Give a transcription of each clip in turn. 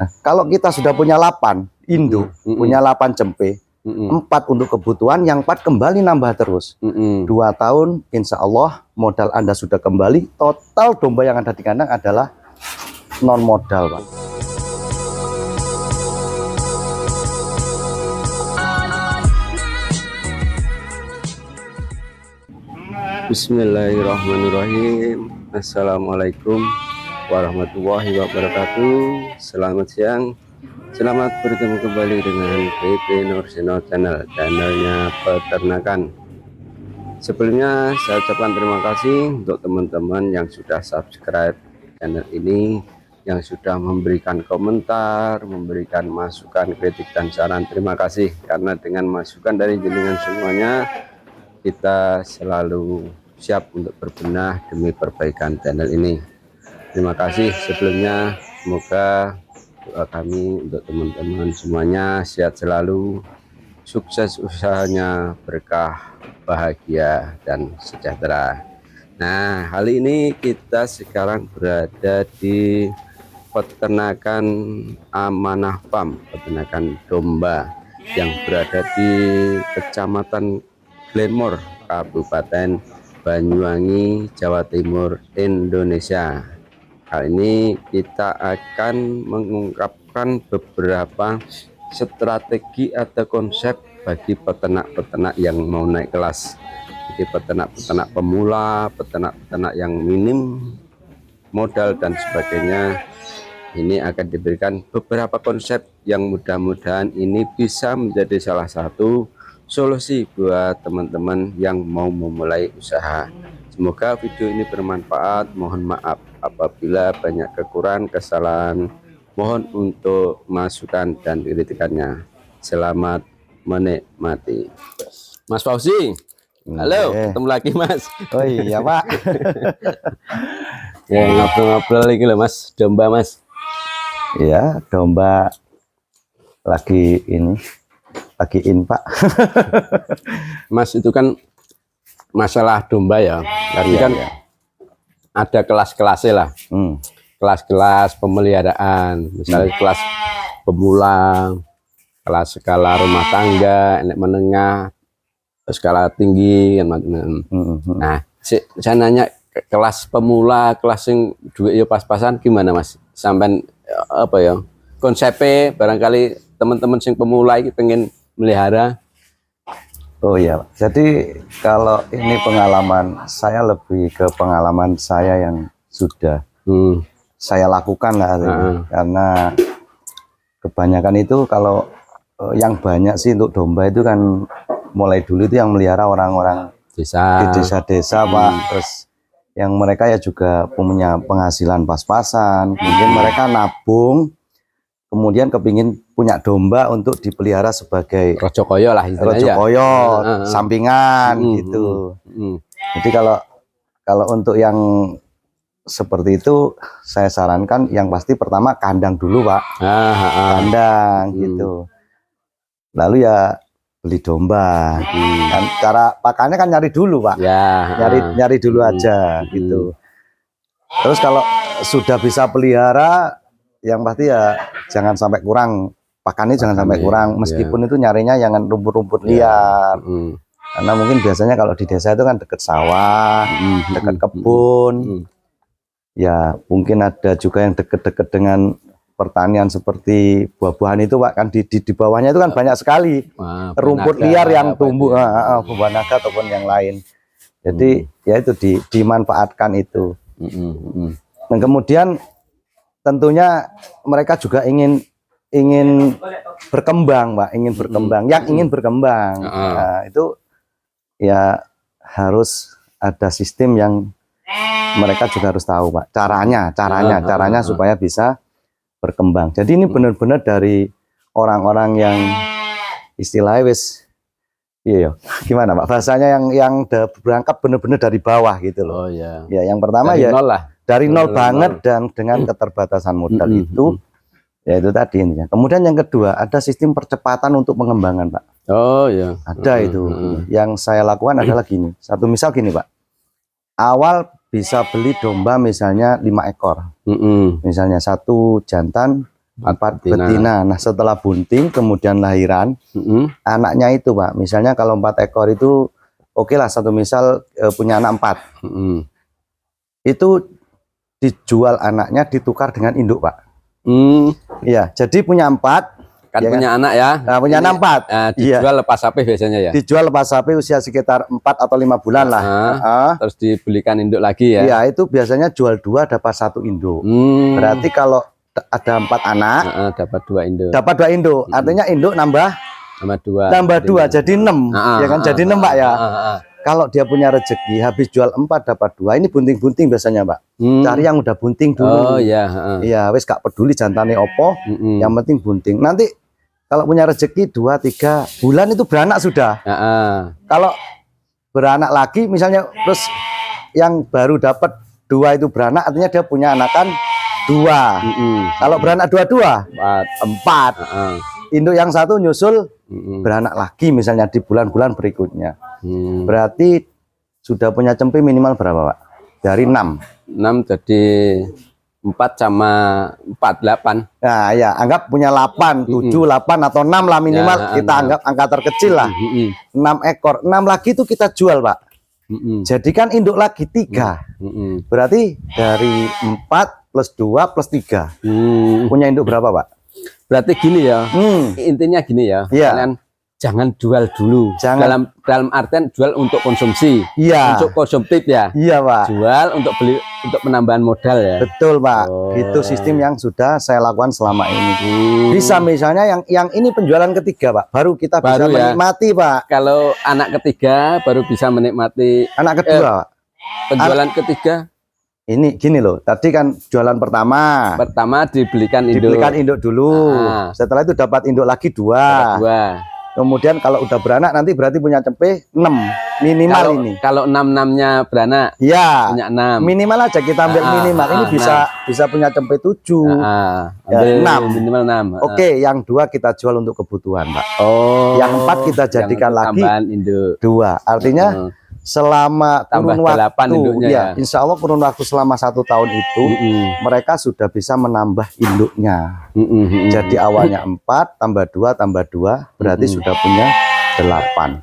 Nah, kalau kita sudah punya 8 induk, punya 8 cempe, 4 untuk kebutuhan, yang 4 kembali nambah terus. 2 tahun, insya Allah modal Anda sudah kembali. Total domba yang ada di kandang adalah non modal, Pak. Bismillahirrahmanirrahim. Assalamualaikum warahmatullahi wabarakatuh. Selamat siang. Selamat bertemu kembali dengan PP Nursino Channel, channelnya peternakan. Sebelumnya saya ucapkan terima kasih untuk teman-teman yang sudah subscribe channel ini, yang sudah memberikan komentar, memberikan masukan, kritik dan saran. Terima kasih, karena dengan masukan dari jenengan semuanya, kita selalu siap untuk berbenah demi perbaikan channel ini. Terima kasih sebelumnya. Semoga doa kami untuk teman-teman semuanya sehat selalu, sukses usahanya, berkah, bahagia dan sejahtera. Nah, kali ini kita sekarang berada di peternakan Amanah Farm, peternakan domba yang berada di Kecamatan Glenmore, Kabupaten Banyuwangi, Jawa Timur, Indonesia. Kali ini kita akan mengungkapkan beberapa strategi atau konsep bagi peternak-peternak yang mau naik kelas. Jadi peternak-peternak pemula, peternak-peternak yang minim modal dan sebagainya. Ini akan diberikan beberapa konsep yang mudah-mudahan ini bisa menjadi salah satu solusi buat teman-teman yang mau memulai usaha. Semoga video ini bermanfaat. Mohon maaf apabila banyak kekurangan, kesalahan. Mohon untuk masukan dan kritikannya. Selamat menikmati. Mas Fauzi, halo, ketemu lagi Mas. Oh iya Pak. Ya, ngobrol-ngobrol lagi loh Mas, domba Mas. Iya, domba lagi ini. Lagiin Pak. Mas, itu kan masalah domba ya, tapi kan ada kelas-kelasnya lah. Kelas-kelas pemeliharaan, misalnya kelas pemula, kelas skala rumah tangga, enek menengah, skala tinggi. Nah, saya nanya kelas pemula, kelas yang duit ya pas-pasan gimana Mas? Sampai apa ya? Konsepnya barangkali teman-teman yang pemula ini pengen melihara. Oh iya, jadi kalau ini pengalaman saya, lebih ke pengalaman saya yang sudah saya lakukan lah, karena kebanyakan itu kalau yang banyak sih untuk domba itu kan mulai dulu itu yang melihara orang-orang desa, di desa-desa Pak. Terus yang mereka ya juga punya penghasilan pas-pasan, mungkin mereka nabung, kemudian kepingin punya domba untuk dipelihara sebagai rojokoyo lah istilahnya. Rojokoyo, sampingan gitu. Jadi kalau untuk yang seperti itu, saya sarankan yang pasti pertama kandang dulu Pak. Kandang gitu. Lalu ya beli domba. Dan cara pakannya kan nyari dulu Pak. Nyari dulu aja gitu. Terus kalau sudah bisa pelihara, yang pasti ya jangan sampai kurang pakannya, jangan sampai kurang, meskipun itu nyarinya jangan rumput-rumput liar. Karena mungkin biasanya kalau di desa itu kan deket sawah, deket kebun, ya mungkin ada juga yang deket-deket dengan pertanian seperti buah-buahan itu Pak, kan di bawahnya itu kan banyak sekali rumput liar yang tumbuh, buah naga ataupun yang lain. Jadi ya itu dimanfaatkan itu. Dan kemudian tentunya mereka juga ingin berkembang Pak, ingin berkembang, ingin berkembang. Nah, itu ya harus ada sistem yang mereka juga harus tahu Pak, caranya supaya bisa berkembang. Jadi ini benar-benar dari orang-orang yang istilahnya wis gimana Pak bahasanya, yang berangkat benar-benar dari bawah gitu loh. Ya yang pertama dari nol lah. Dari nol banget, dan dengan keterbatasan modal itu, ya itu tadi intinya. Kemudian yang kedua, ada sistem percepatan untuk pengembangan Pak. Ada itu. Yang saya lakukan adalah gini. Misal gini Pak. Awal bisa beli domba misalnya 5 ekor. Misalnya 1 jantan, 4 betina. Nah setelah bunting kemudian lahiran, anaknya itu Pak, misalnya kalau 4 ekor itu oke lah, satu misal punya anak 4, itu dijual anaknya ditukar dengan induk Pak. Iya, jadi punya 4 kan ya punya kan? anak ya. Nah, punya anak 4. Dijual lepas sapi biasanya ya. Dijual lepas sapi usia sekitar 4 atau 5 bulan lah. Terus dibelikan induk lagi ya. Iya, itu biasanya jual 2 dapat 1 induk. Berarti kalau ada 4 anak, dapat 2 induk. Dapat 2 induk. Artinya induk nambah 2. Nambah 2 jadi 6. Ya kan jadi 6 Pak ya. Kalau dia punya rezeki habis jual 4 dapat 2, ini bunting-bunting biasanya Pak. Cari yang udah bunting dulu. Oh iya. Iya, wis gak peduli jantane opo, yang penting bunting. Nanti kalau punya rezeki 2-3 bulan itu beranak sudah. Kalau beranak lagi misalnya terus yang baru dapat 2 itu beranak, artinya dia punya anakan 2. Kalau beranak 2-2 4. Induk yang 1 nyusul beranak lagi misalnya di bulan-bulan berikutnya. Berarti sudah punya cempe minimal berapa Pak? Dari 6 jadi 4 sama 4 8. Nah ya, anggap punya 8, 7, 8 atau 6 lah minimal ya, kita anggap angka terkecil lah. 6 ekor, 6 lagi itu kita jual Pak. Jadikan induk lagi 3. Berarti dari 4 plus 2 plus 3 punya induk berapa Pak? Berarti gini ya, intinya gini ya, kalian jangan jual dulu. Dalam artian jual untuk konsumsi, untuk konsumtif ya. Iya Pak. Jual untuk beli, untuk penambahan modal ya. Betul Pak. Itu sistem yang sudah saya lakukan selama ini. Bisa misalnya yang ini penjualan ketiga Pak, baru kita bisa menikmati Pak. Kalau anak ketiga baru bisa menikmati. Anak kedua Pak. Penjualan ketiga. Ini gini loh, tadi kan jualan pertama dibelikan induk. Dibelikan induk dulu. Setelah itu dapat induk lagi 2. Kemudian kalau udah beranak nanti berarti punya cempe 6 minimal ini. Kalau 6-6-nya beranak, ya punya 6. Minimal aja kita ambil minimal. Ini bisa punya cempe 7, 6 minimal 6. Oke, yang 2 kita jual untuk kebutuhan Pak. Yang 4 kita jadikan lagi 2. Artinya selama kurun waktu insya Allah kurun waktu selama 1 tahun itu mereka sudah bisa menambah induknya. Jadi awalnya 4 tambah 2 tambah 2 berarti sudah punya 8.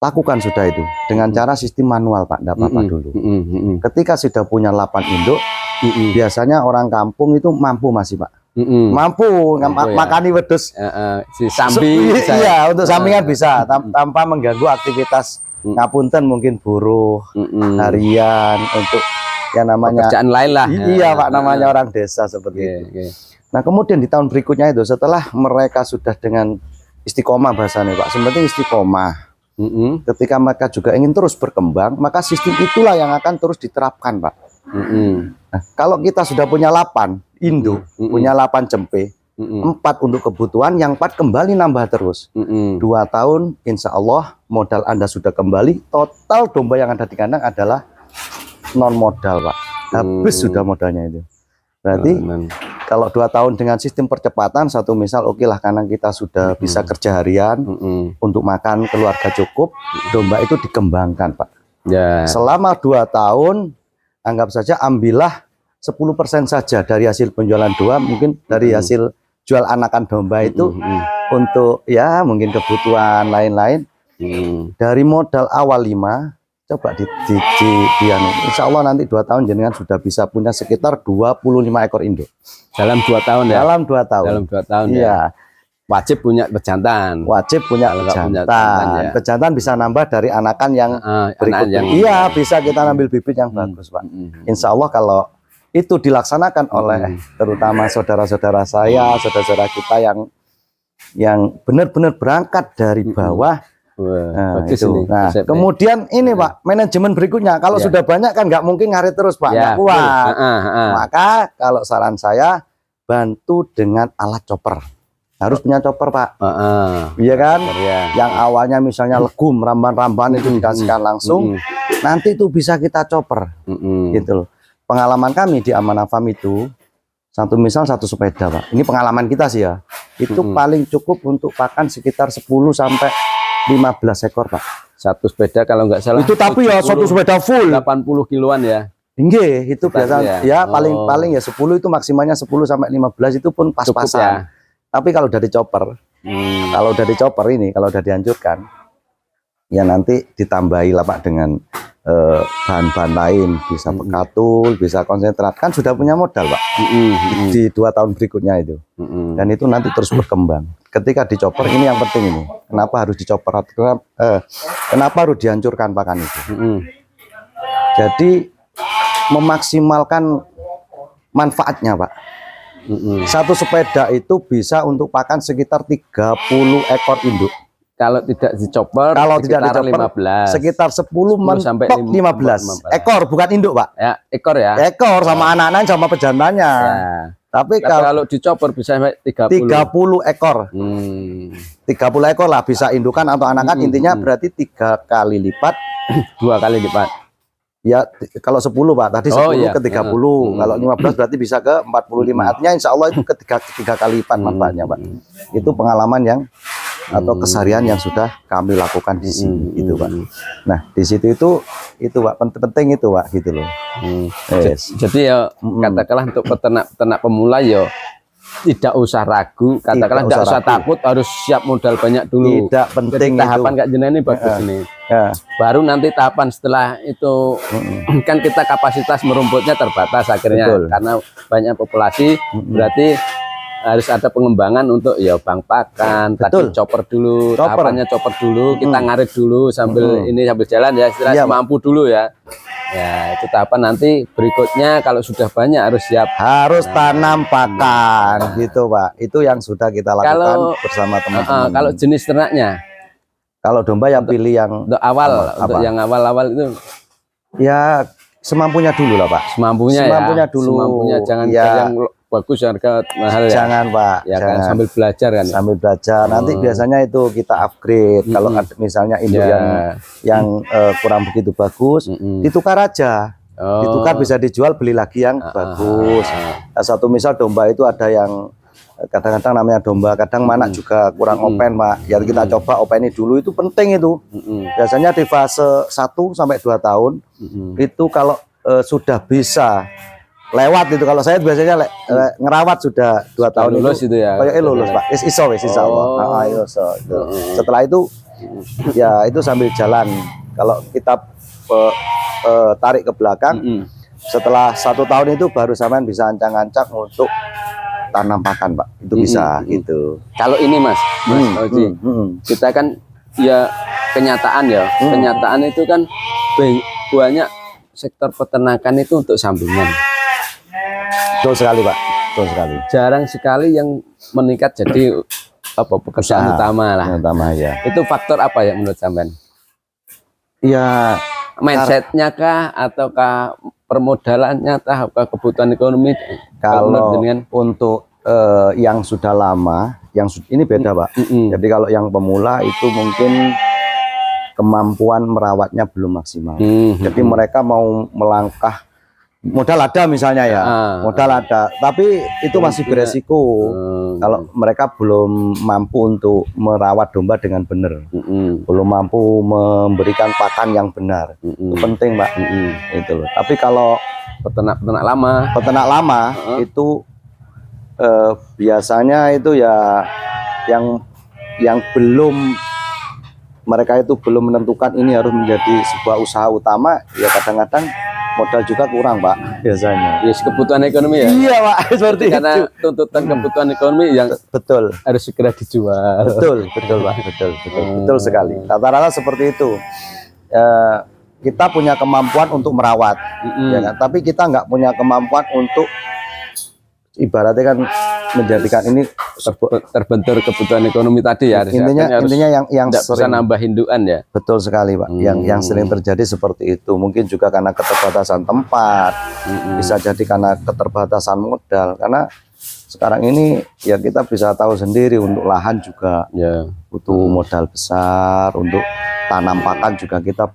Lakukan sudah itu dengan cara sistem manual Pak, enggak apa-apa dulu. Ketika sudah punya 8 induk, biasanya orang kampung itu mampu masih Pak. Mampu makani wedhus si samping iya, untuk sampingan bisa tanpa mengganggu aktivitas ngapunten, mungkin buruh harian untuk yang namanya pekerjaan lain lah. Iya Pak, namanya orang desa seperti itu. Nah kemudian di tahun berikutnya itu setelah mereka sudah dengan istiqomah bahasanya Pak, sebenarnya istiqomah. Ketika mereka juga ingin terus berkembang, maka sistem itulah yang akan terus diterapkan Pak. Nah, kalau kita sudah punya 8 induk, punya 8 cempe, 4 untuk kebutuhan, yang 4 kembali nambah terus. 2 tahun insya Allah modal Anda sudah kembali. Total domba yang ada di kandang adalah non modal Pak, habis sudah modalnya itu. Berarti kalau 2 tahun dengan sistem percepatan, satu misal oke lah, karena kita sudah bisa kerja harian untuk makan keluarga cukup, domba itu dikembangkan Pak. Selama 2 tahun anggap saja ambillah 10% saja dari hasil penjualan 2, mungkin dari hasil jual anakan domba itu untuk ya mungkin kebutuhan lain-lain. Dari modal awal 5 coba insya Allah nanti 2 tahun jenengan sudah bisa punya sekitar 25 ekor induk dalam 2 tahun ya. Dalam 2 tahun. Dalam 2 tahun iya. Ya. Wajib punya pejantan. Wajib punya pejantan. Pejantan bisa nambah dari anakan yang berikutnya. Iya, bisa kita ambil bibit yang bagus Pak. Insya Allah kalau itu dilaksanakan oleh terutama saudara-saudara saya, saudara-saudara kita yang benar-benar berangkat dari bawah. Kemudian ini Pak, manajemen berikutnya kalau sudah banyak kan nggak mungkin ngarit terus Pak, nggak kuat. Maka kalau saran saya bantu dengan alat chopper. Harus punya chopper Pak. Iya kan? Yang awalnya misalnya legum, ramban-ramban itu dikasihkan langsung, nanti itu bisa kita chopper. Gitu loh. Pengalaman kami di Amanah Farm itu misal 1 sepeda Pak. Ini pengalaman kita sih ya. Itu paling cukup untuk pakan sekitar 10 sampai 15 ekor Pak. 1 sepeda kalau nggak salah. Itu tapi 70, ya 1 sepeda full 80 kiloan ya. Nggih, itu biasa ya, paling ya 10 itu maksimalnya 10 sampai 15 itu pun pas-pasan. Ya? Tapi kalau udah dicoper, kalau udah dicoper ini, kalau udah dihancurkan, ya nanti ditambahi lah Pak dengan bahan-bahan lain, bisa pekatul, bisa konsentrat, kan sudah punya modal Pak di 2 tahun berikutnya itu, dan itu nanti terus berkembang. Ketika dicoper ini yang penting ini, kenapa harus dicoper? Kenapa harus dihancurkan pakan itu? Jadi memaksimalkan manfaatnya Pak. Satu sepeda itu bisa untuk pakan sekitar 30 ekor induk. Kalau tidak dicoper, kalau tidak dicoper 15. Sekitar 10 sampai 15 ekor, bukan induk Pak. Ya, ekor ya. Ekor sama anak-anak sama pejantannya. Ya. Tapi kalau dicoper bisa sampai 30 ekor. 30 ekor lah bisa indukan atau anakan, intinya berarti 3 kali lipat, 2 kali lipat. Ya kalau 10 Pak, tadi 10 ke 30, kalau 15 berarti bisa ke 45. Artinya insya Allah itu tiga kali lipat manfaatnya Pak. Itu pengalaman yang atau keseharian yang sudah kami lakukan di sini itu Pak. Nah di situ itu Pak penting itu Pak gitu loh. Yes. Jadi ya katakanlah untuk peternak pemula ya tidak usah ragu, katakanlah tidak usah takut, harus siap modal banyak dulu. Tidak penting. Jadi, tahapan kayak jenis ini bagus ini. Baru nanti tahapan setelah itu kan kita kapasitas merumputnya terbatas akhirnya. Betul. Karena banyak populasi, berarti harus ada pengembangan untuk ya bang pakan. Tadi chopper dulu, tahapannya chopper dulu, kita ngarit dulu sambil ini sambil jalan ya, istilahnya mampu dulu ya. Ya itu tahapan nanti berikutnya kalau sudah banyak harus siap, harus tanam pakan gitu Pak. Itu yang sudah kita lakukan bersama teman-teman. Kalau jenis ternaknya, kalau domba yang pilih yang untuk yang awal-awal itu ya semampunya dulu lah Pak. Semampunya dulu. Semampunya, jangan yang bagus harga mahal ya. Jangan Pak. Ya jangan. Kan sambil belajar kan. Sambil belajar. Nanti biasanya itu kita upgrade. Kalau misalnya induk yang kurang begitu bagus, ditukar aja. Ditukar bisa dijual, beli lagi yang bagus. Nah, satu misal domba itu ada yang kadang-kadang namanya domba, kadang mana juga kurang open Pak. Ya kita coba openi dulu, itu penting itu. Biasanya di fase 1 sampai 2 tahun itu kalau sudah bisa lewat itu, kalau saya biasanya ngerawat sudah 2 tahun lulus itu ya. Lulus Pak. Insya Allah. Setelah itu ya itu sambil jalan. Kalau kita tarik ke belakang, setelah 1 tahun itu baru sampean bisa ancang-ancang untuk tanam pakan Pak. Itu bisa gitu. Kalau ini Mas Oji, kita kan ya kenyataan ya, kenyataan itu kan banyak sektor peternakan itu untuk sampingan. Betul sekali Pak, betul sekali. Jarang sekali yang meningkat jadi pekerjaan utama lah. Utama ya. Itu faktor apa ya menurut sampean? Ya mindsetnya kah, ataukah permodalannya, ataukah kebutuhan ekonomi? Kalau untuk yang sudah lama, ini beda Pak. Jadi kalau yang pemula itu mungkin kemampuan merawatnya belum maksimal. Jadi mereka mau melangkah, modal ada misalnya ya, modal ada, tapi itu masih beresiko. Kalau mereka belum mampu untuk merawat domba dengan benar, belum mampu memberikan pakan yang benar, itu penting Pak. Itu loh. Tapi kalau peternak lama itu biasanya itu ya yang belum, mereka itu belum menentukan ini harus menjadi sebuah usaha utama, ya kadang-kadang modal juga kurang Pak biasanya. Yes, kebutuhan ekonomi ya. Iya Pak, seperti karena itu. Tuntutan kebutuhan ekonomi yang betul harus segera dijual. Betul Pak, betul sekali. Rata-rata seperti itu. Kita punya kemampuan untuk merawat, ya kan? Tapi kita nggak punya kemampuan untuk ibaratnya kan menjadikan ini terbentur kebutuhan ekonomi tadi ya. Intinya yang sering bisa nambah indukan ya. Betul sekali Pak. Yang sering terjadi seperti itu, mungkin juga karena keterbatasan tempat, bisa jadi karena keterbatasan modal. Karena sekarang ini ya kita bisa tahu sendiri, untuk lahan juga butuh modal besar, untuk tanam pakan juga kita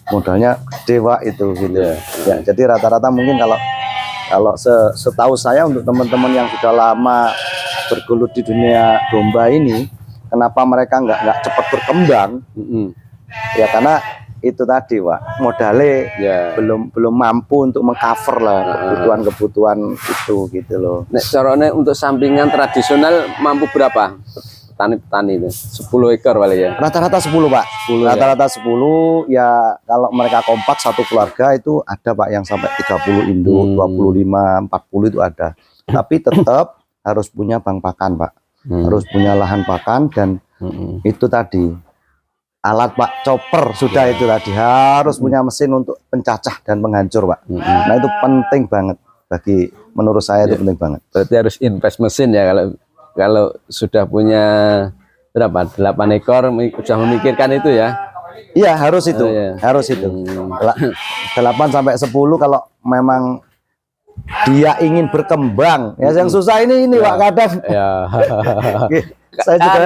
modalnya gede Pak itu gitu. Ya, jadi rata-rata mungkin kalau setahu saya, untuk teman-teman yang sudah lama bergelut di dunia domba ini, kenapa mereka nggak cepat berkembang? Ya karena itu tadi Pak, modalnya belum mampu untuk mengcover lah kebutuhan itu gitu loh. Nek caranya untuk sampingan tradisional mampu berapa? Petani-petani itu 10 ekor kali ya. Rata-rata 10 Pak. Rata-rata 10 ya, kalau mereka kompak satu keluarga itu ada Pak yang sampai 30 induk, 25, 40 itu ada. Tapi tetap harus punya bank pakan Pak. Harus punya lahan pakan dan itu tadi alat Pak, chopper sudah itu tadi, harus punya mesin untuk pencacah dan penghancur Pak. Nah itu penting banget bagi, menurut saya itu penting banget. Berarti harus invest mesin ya, kalau sudah punya berapa 8 ekor sudah memikirkan itu ya. Iya harus itu, harus itu 8 sampai 10 kalau memang dia ingin berkembang ya. Yang susah ini Pak kadang saya juga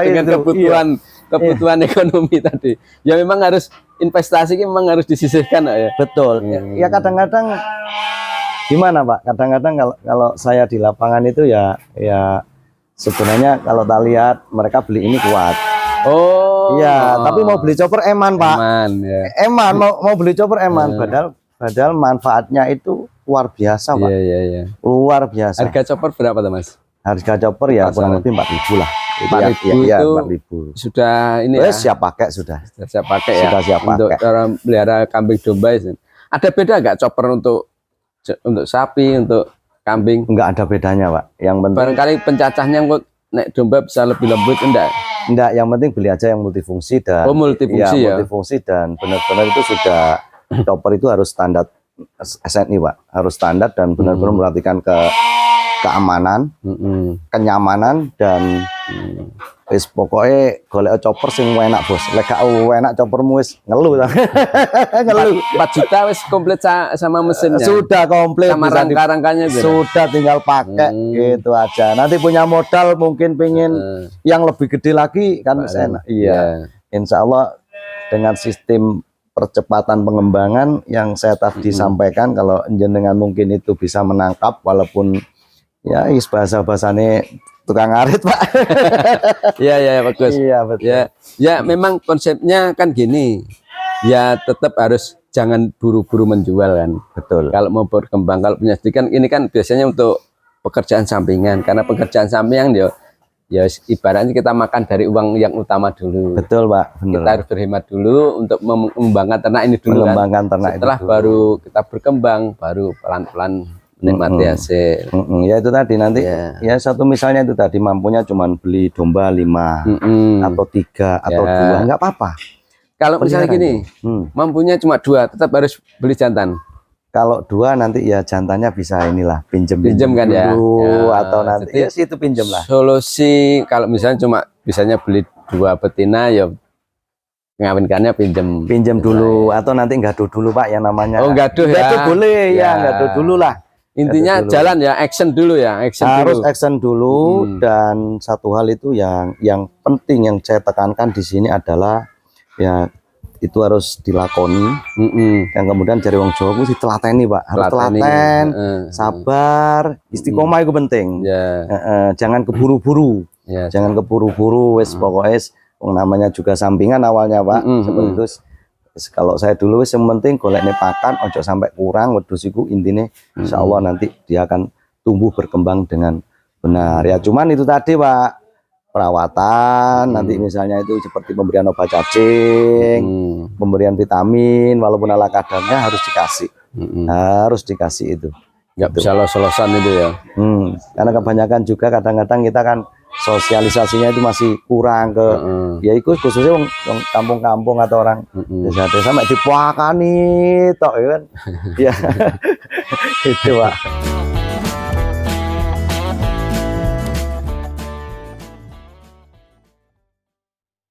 dengan kebutuhan ekonomi tadi ya, memang harus investasi, memang harus disisihkan ya. Betul ya, kadang-kadang gimana Pak, kadang-kadang kalau saya di lapangan itu ya sebenarnya kalau tak lihat mereka beli ini kuat. Tapi mau beli chopper eman Pak, eman mau beli chopper eman, padahal manfaatnya itu luar biasa Pak. Luar biasa. Harga chopper berapa tuh Mas? Harga chopper ya kurang lebih 4.000 lah. 4.000 itu 4.000 sudah ini ya, siap pakai sudah siap pakai ya. Sudah siap untuk pakai. orang pelihara kambing domba itu. Ada beda nggak chopper untuk sapi, untuk kambing? Enggak ada bedanya Pak. Yang penting barangkali pencacahnya kok naik domba bisa lebih lembut enggak? Enggak, yang penting beli aja yang multifungsi dan multifungsi ya. Multifungsi dan benar-benar itu sudah chopper itu harus standar SNI Pak. Harus standar dan benar-benar memperhatikan keamanan, kenyamanan dan wis pokoknya golek chopper sing enak bos. Lek gak enak choppermu wis ngeluh. Ngeluh. 4 juta wis komplit sama mesinnya. Sudah komplit, sama rangka-rangkanya sudah tinggal pakai gitu aja. Nanti punya modal mungkin pengen yang lebih gede lagi kan enak. Iya. Insya Allah dengan sistem percepatan pengembangan yang saya tadi sampaikan, kalau jenengan mungkin itu bisa menangkap walaupun ya bahasa-bahasanya tukang ngarit Pak. Iya bagus. Iya betul. Ya memang konsepnya kan gini. Ya tetap harus jangan buru-buru menjual kan. Betul. Kalau mau berkembang, kalau punya sedikit ini kan biasanya untuk pekerjaan sampingan, karena pekerjaan sampingan ya ibaratnya kita makan dari uang yang utama dulu. Betul Pak. Benar. Kita harus berhemat dulu untuk mengembangkan ternak ini dulu. Mengembangkan ternak. Setelah itu baru kita berkembang, baru pelan-pelan menikmati hasil. Ya itu tadi nanti ya satu misalnya itu tadi mampunya cuman beli domba 5 atau 3 atau 2 nggak apa-apa. Kalau misalnya gini mampunya cuma 2, tetap harus beli jantan. Kalau 2 nanti ya jantannya bisa inilah pinjem kan dulu, ya. Atau nanti ya itu pinjem lah. Solusi kalau misalnya cuma bisanya beli 2 betina ya ngawinkannya pinjem dulu atau nanti gaduh dulu Pak yang namanya. Gaduh ya. Gaduh boleh ya gaduh dulu lah. Intinya jalan ya, action dulu ya, harus action dulu. Dan satu hal itu yang penting yang saya tekankan di sini adalah ya itu harus dilakoni. Yang kemudian dari wong Jawa itu ditelateni Pak, harus telaten, sabar, istiqomah itu penting. Jangan keburu-buru, jangan keburu-buru. Wes pokoknya namanya juga sampingan awalnya Pak, seperti itu. Kalau saya dulu yang penting golek pakan ojo sampai kurang wedhus iku intine insya Allah nanti dia akan tumbuh berkembang dengan benar ya. Cuman itu tadi Pak, perawatan nanti misalnya itu seperti pemberian obat cacing, pemberian vitamin, walaupun ala kadarnya harus dikasih. Harus dikasih itu. Nggak bisa los-losan itu ya. Karena kebanyakan juga kadang-kadang kita kan sosialisasinya itu masih kurang ke ya itu khususnya yang kampung-kampung atau orang desa-desa mek dipakani tok ya kan. Ya. Itu Pak.